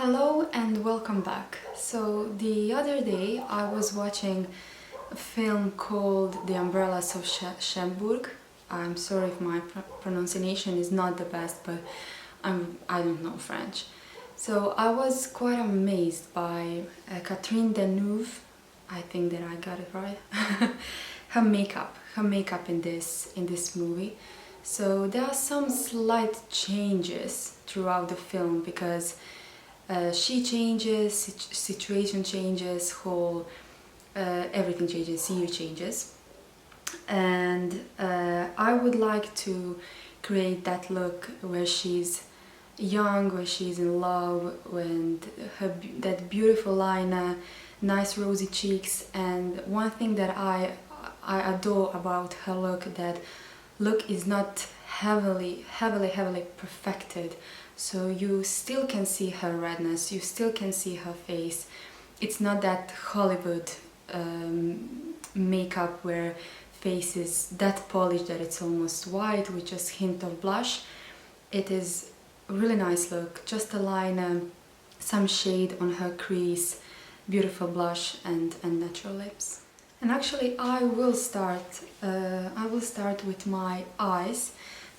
Hello and welcome back. So the other day I was watching a film called The Umbrellas of Cherbourg. I'm sorry if my pronunciation is not the best, but I don't know French. So I was quite amazed by Catherine Deneuve. I think that I got it right. her makeup in this movie. So there are some slight changes throughout the film because she changes, situation changes, everything changes, you changes. And I would like to create that look where she's young, where she's in love, and that beautiful liner, nice rosy cheeks. And one thing that I adore about her look, that look is not heavily perfected, so you still can see her redness, you still can see her face. It's not that Hollywood makeup where face is that polished that it's almost white with just hint of blush. It is a really nice look, just a liner, some shade on her crease, beautiful blush and natural lips. And actually I will start with my eyes,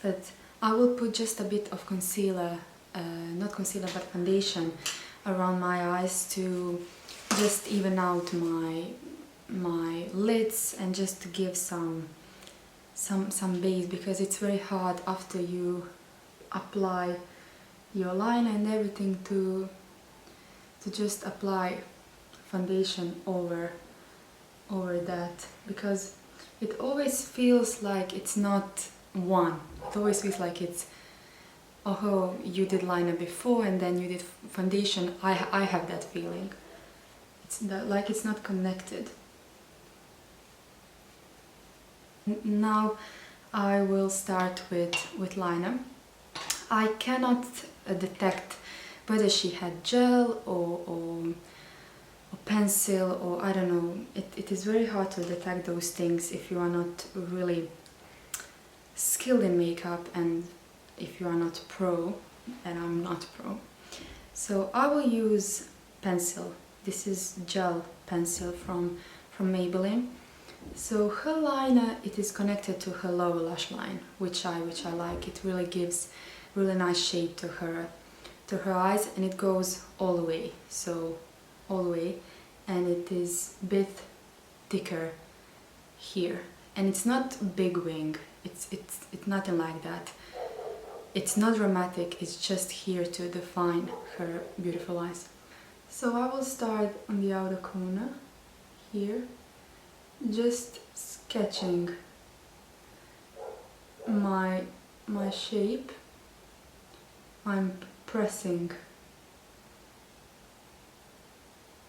but I will put just a bit of concealer, not concealer but foundation around my eyes to just even out my lids and just to give some base, because it's very hard after you apply your liner and everything to just apply foundation over that, because it always feels like it's not one. It always feels like it's, oh, you did liner before and then you did foundation. I have that feeling. It's like it's not connected. Now I will start with liner. I cannot detect whether she had gel or pencil, or I don't know. It is very hard to detect those things if you are not really skilled in makeup and if you are not pro, and I'm not pro. So I will use pencil. This is gel pencil from Maybelline. So her liner, it is connected to her lower lash line, which I like. It really gives really nice shape to her eyes, and it goes all the way. So all the way, and it is a bit thicker here, and it's not big wing, it's nothing like that. It's not dramatic, it's just here to define her beautiful eyes. So I will start on the outer corner here, just sketching my shape. I'm pressing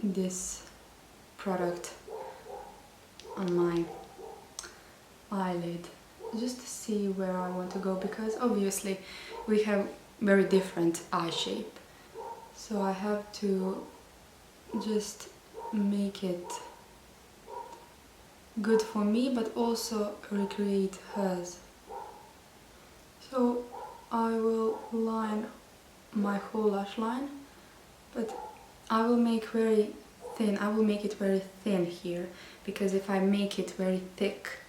this product on my eyelid just to see where I want to go, because obviously we have very different eye shape, so I have to just make it good for me but also recreate hers. So I will line my whole lash line, but I will make it very thin here, because if I make it very thick,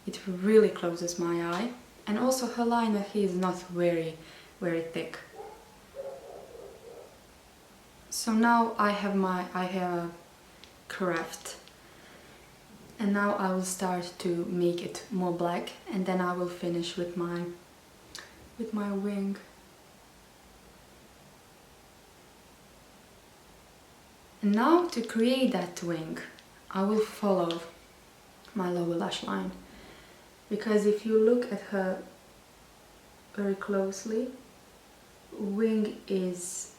it really closes my eye. And also her liner here is not very thick. So now I have a craft, and now I will start to make it more black, and then I will finish with my wing. And now to create that wing, I will follow my lower lash line, because if you look at her very closely, wing is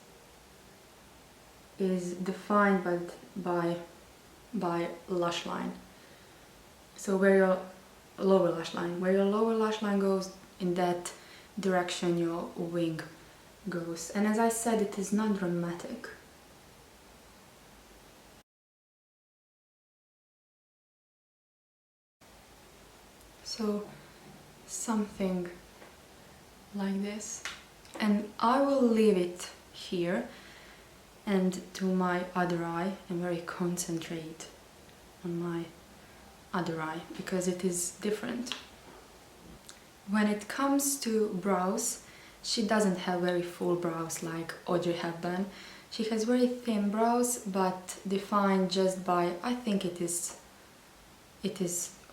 defined by lash line. So where your lower lash line goes, in that direction your wing goes. And as I said, it is not dramatic. So something like this, and I will leave it here and to my other eye and very concentrate on my other eye because it is different. When it comes to brows, she doesn't have very full brows like Audrey Hepburn. She has very thin brows, but defined just by, I think it is,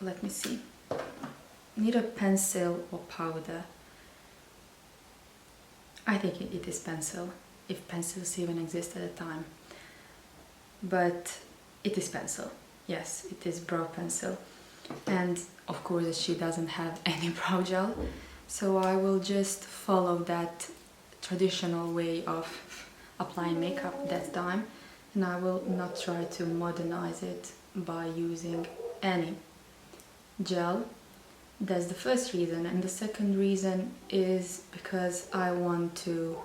let me see, neither pencil or powder. I think it is pencil, if pencils even existed at the time. But it is pencil, yes, it is brow pencil. And of course she doesn't have any brow gel, so I will just follow that traditional way of applying makeup that time, and I will not try to modernize it by using any gel. That's the first reason, and the second reason is because I want to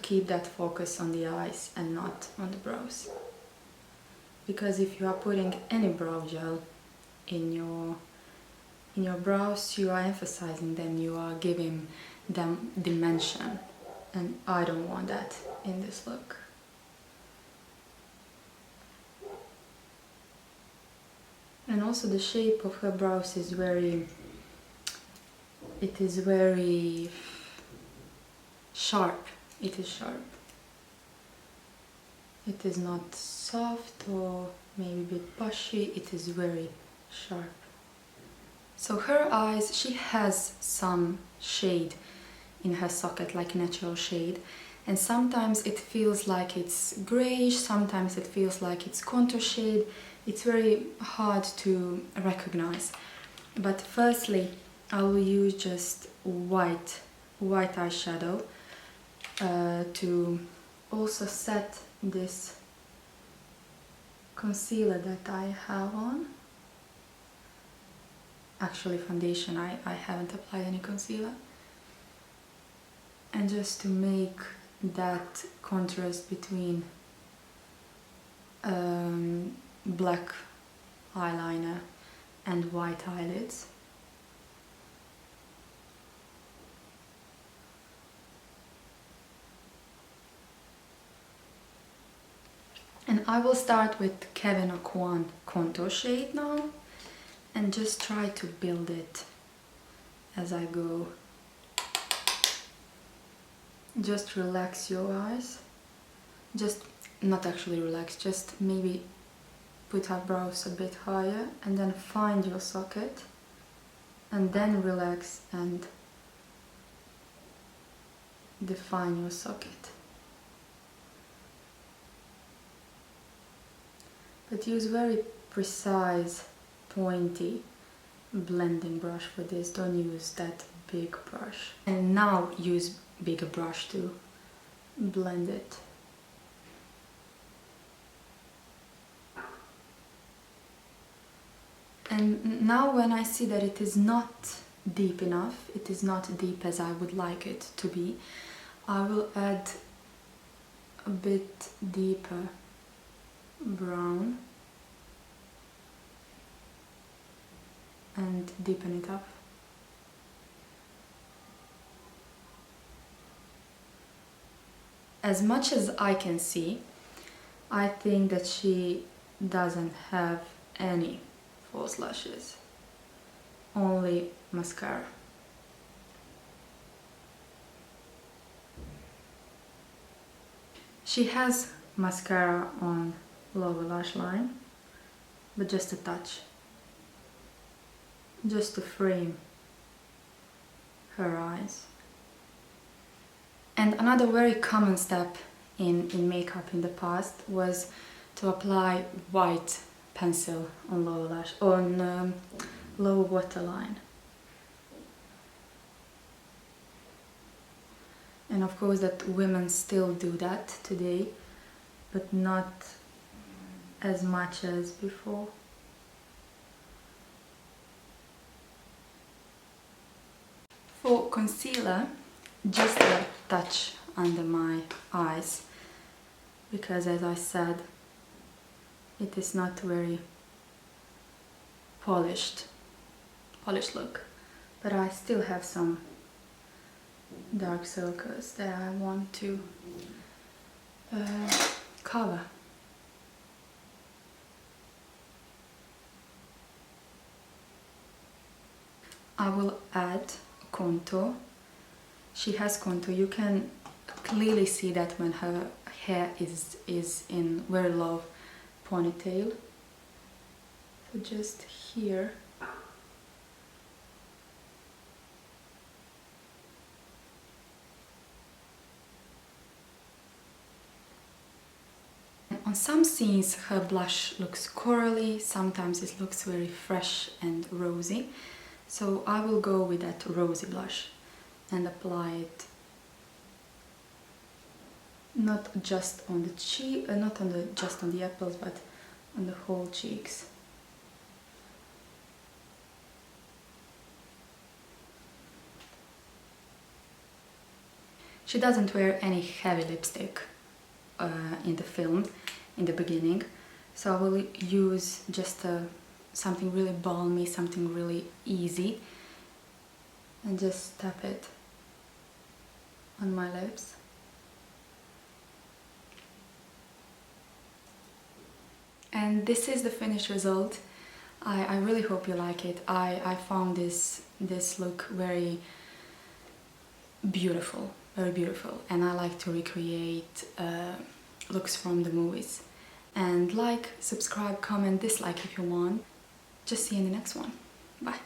keep that focus on the eyes and not on the brows. Because if you are putting any brow gel in your brows, you are emphasizing them, you are giving them dimension, and I don't want that in this look. And also the shape of her brows is very sharp. It is sharp. It is not soft or maybe a bit bushy, it is very sharp. So her eyes, she has some shade in her socket, like natural shade, and sometimes it feels like it's grayish, sometimes it feels like it's contour shade. It's very hard to recognize. But firstly, I will use just white eyeshadow to also set this concealer that I have on. Actually foundation, I haven't applied any concealer. And just to make that contrast between black eyeliner and white eyelids. And I will start with Kevyn Aucoin contour shade now and just try to build it as I go. Just relax your eyes. Just not actually relax, just maybe put our brows a bit higher and then find your socket and then relax and define your socket. But use very precise, pointy blending brush for this. Don't use that big brush. And now use bigger brush to blend it. And now when I see that it is not deep enough, it is not deep as I would like it to be, I will add a bit deeper brown and deepen it up. As much as I can see, I think that she doesn't have any false lashes, only mascara. She has mascara on lower lash line, but just a touch, just to frame her eyes. And another very common step in makeup in the past was to apply white pencil on lower lash, on lower waterline. And of course that women still do that today, but not as much as before. For concealer, just a touch under my eyes, because as I said, it is not very polished look, but I still have some dark circles that I want to cover. I will add contour. She has contour. You can clearly see that when her hair is in very low ponytail. So just here. On some scenes her blush looks corally, sometimes it looks very fresh and rosy. So I will go with that rosy blush and apply it not just on the cheek, not on the just on the apples, but on the whole cheeks. She doesn't wear any heavy lipstick in the film, in the beginning, so I will use just something really balmy, something really easy, and just tap it on my lips. And this is the finished result. I really hope you like it. I found this look very beautiful, and I like to recreate looks from the movies. And like, subscribe, comment, dislike if you want. Just see you in the next one. Bye.